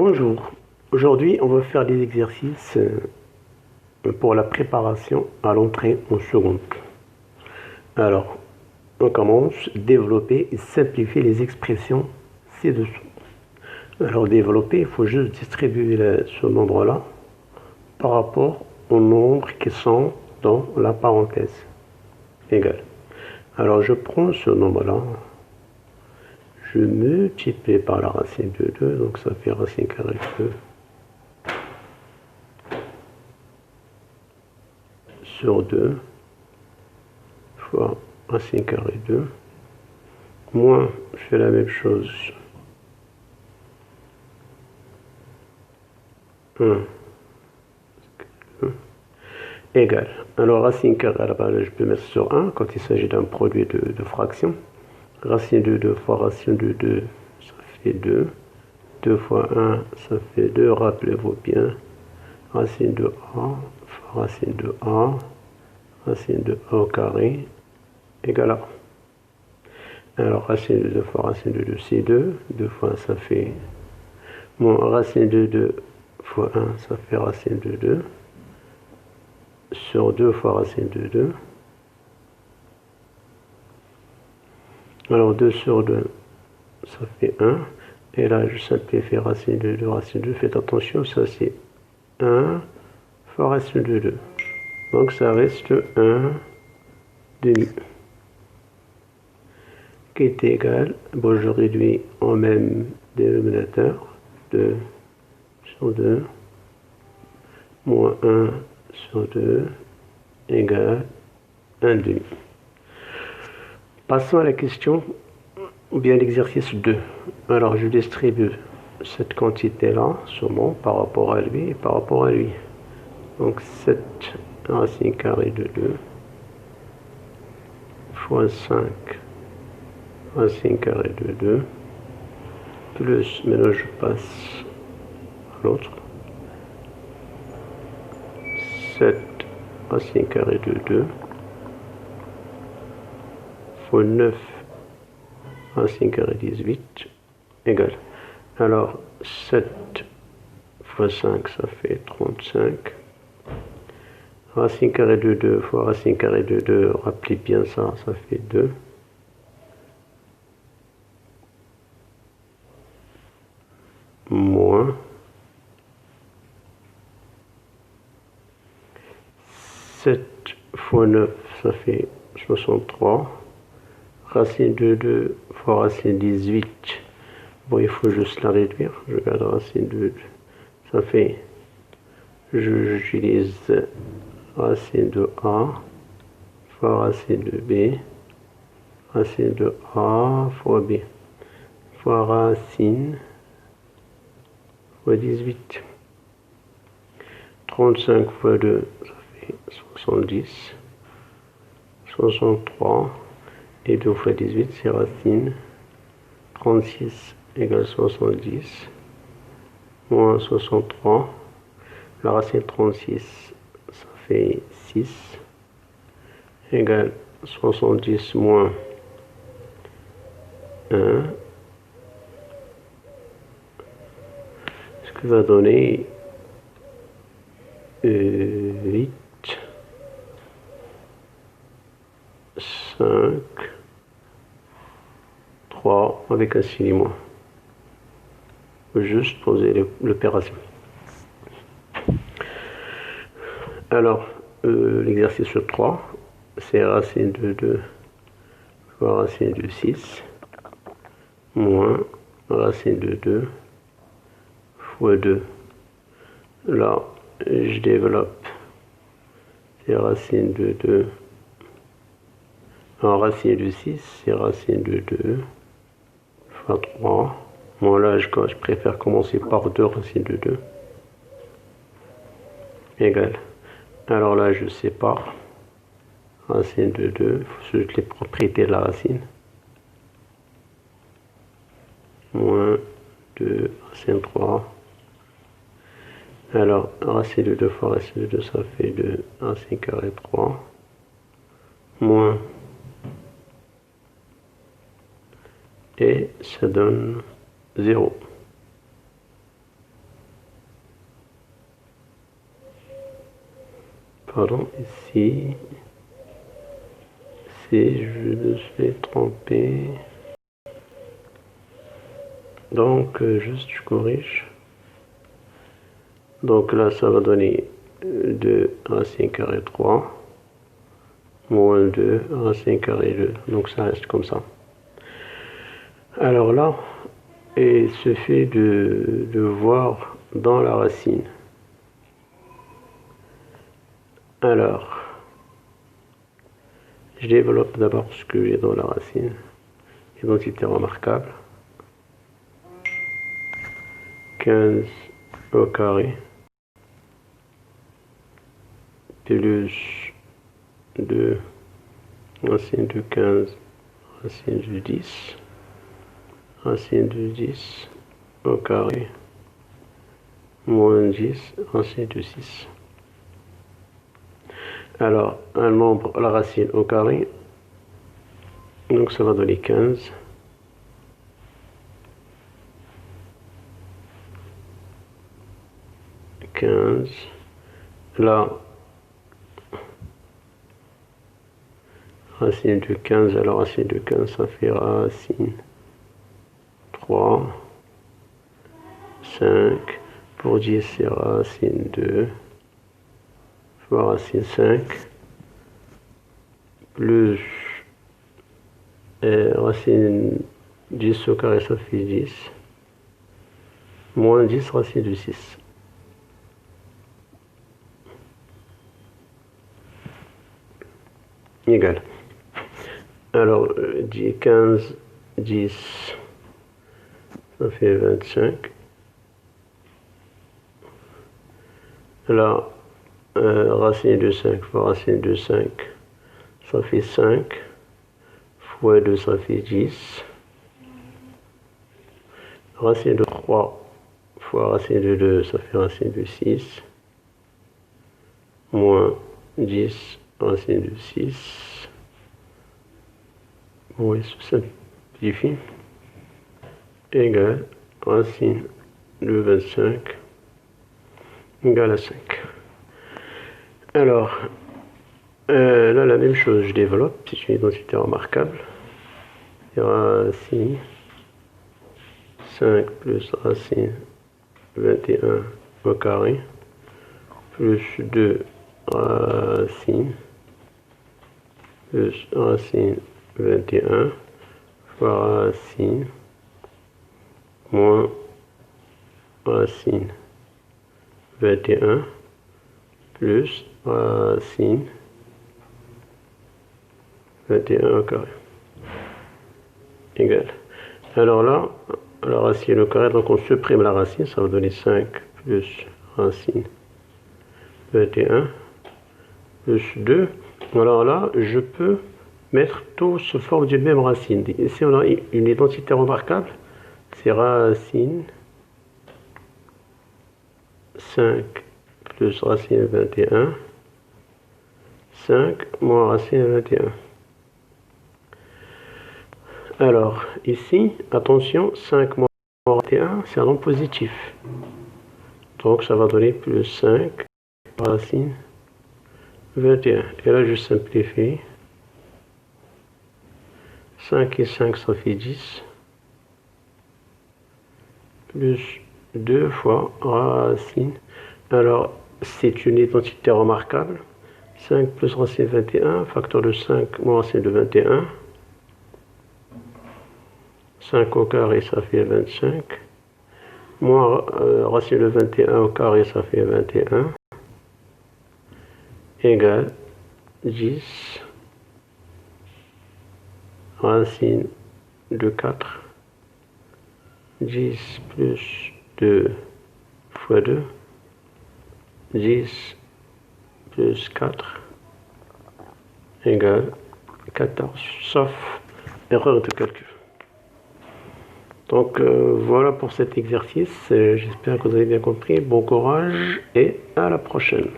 Bonjour, aujourd'hui on va faire des exercices pour la préparation à l'entrée en seconde. Alors, on commence, développer et simplifier les expressions ci-dessous. Alors développer, il faut juste distribuer ce nombre-là par rapport aux nombres qui sont dans la parenthèse. Égal. Alors je prends ce nombre-là, je multiplie par la racine de 2, donc ça fait racine carrée de 2 sur 2 fois racine carrée 2, moins, je fais la même chose, 1, égal. Alors racine carrée, là-bas, je peux mettre sur 1 quand il s'agit d'un produit de fraction. Racine de 2 fois racine de 2, ça fait 2. 2 fois 1, ça fait 2. Rappelez-vous bien. Racine de A fois racine de A, racine de A au carré, égale à. Alors racine de 2 fois racine de 2, c'est 2. 2 fois 1, ça fait moins racine de 2 fois 1, ça fait racine de 2. Sur 2 fois racine de 2. Alors 2 sur 2, ça fait 1. Et là, je simplifie racine de 2, racine de 2. Faites attention, ça c'est 1 fois racine de 2. Donc ça reste 1 demi. Qui est égal, bon, je réduis en même dénominateur, 2 sur 2, moins 1 sur 2, égale 1 demi. Passons à la question, ou bien l'exercice 2. Alors je distribue cette quantité-là, sûrement, par rapport à lui et par rapport à lui. Donc 7 racine carrée de 2 fois 5 racine carrée de 2 plus, maintenant je passe à l'autre, 7 racine carrée de 2 fois 9 racine carrée 18 égale. Alors 7 fois 5, ça fait 35. Racine carrée de 2 fois racine carrée de 2, rappelez bien ça, ça fait 2. Moins 7 fois 9, ça fait 63. Racine de 2 fois racine 18. Bon, il faut juste la réduire. Je garde racine de 2. Ça fait, j'utilise racine de A fois racine de B. Racine de A fois B. Fois racine fois 18. 35 fois 2, ça fait 70. 63. Et 2 fois 18, c'est racine. 36 égale 70. Moins 63. La racine 36, ça fait 6. Égale 70 moins 1. Ce qui va donner 8, 5, 3 avec un signe moins. Juste poser l'opération. Alors, l'exercice 3, c'est racine de 2 fois racine de 6 moins racine de 2 fois 2. Là, je développe. C'est racine de 2. En racine de 6, c'est racine de 2 fois 3. Moi, là, je préfère commencer par 2 racines de 2. Égal. Alors là, je sépare. Racine de 2, il faut juste les propriétés de la racine. Moins 2, racine 3. Alors, racine de 2 fois racine de 2, ça fait 2, racine carrée 3. Moins. Et ça donne 0. pardon, ici, si je me suis trompé, donc juste je corrige, donc là ça va donner 2 racine carrée 3 moins 2 racine carrée 2, donc ça reste comme ça. Alors là, il suffit de voir dans la racine. Alors, je développe d'abord ce que j'ai dans la racine. Identité remarquable. 15 au carré plus 2 racine de 15 racine de 10 racine de 10 au carré moins 10 racine de 6. Alors, un nombre, la racine au carré, donc ça va donner 15. Là, racine de 15, alors racine de 15, ça fait racine 3, 5, pour 10, c'est racine 2, fois racine 5, plus racine 10 au carré, ça fait 10, moins 10 racine de 6. Égal. Alors, 15, 10, ça fait 25. Là, racine de 5 fois racine de 5, ça fait 5. Fois 2, ça fait 10. Racine de 3 fois racine de 2, ça fait racine de 6. Moins 10 racine de 6. Oui, ça simplifie. Égal racine de 25 égale à 5. Alors, là, la même chose, je développe, c'est une identité remarquable. Racine 5 plus racine 21 au carré, plus 2 racine, plus racine 21 fois racine, moins racine 21, plus racine 21 au carré, égal. Alors là, la racine au carré, donc on supprime la racine, ça va donner 5 plus racine 21 plus 2. Alors là, je peux mettre tout sous forme d'une même racine. Ici, on a une identité remarquable, c'est racine 5 plus racine 21, 5 moins racine 21. Alors, ici, attention, 5 moins 21, c'est un nombre positif. Donc, ça va donner plus 5 racine 21. Et là, je simplifie. 5 et 5, ça fait 10. Plus 2 fois racine. Alors, c'est une identité remarquable. 5 plus racine 21, facteur de 5 moins racine de 21. 5 au carré, ça fait 25. Moins racine de 21 au carré, ça fait 21. Égale 10 racine de 4. 10 plus 2 fois 2. 10 plus 4 égale 14, sauf erreur de calcul. Donc voilà pour cet exercice, j'espère que vous avez bien compris, bon courage et à la prochaine.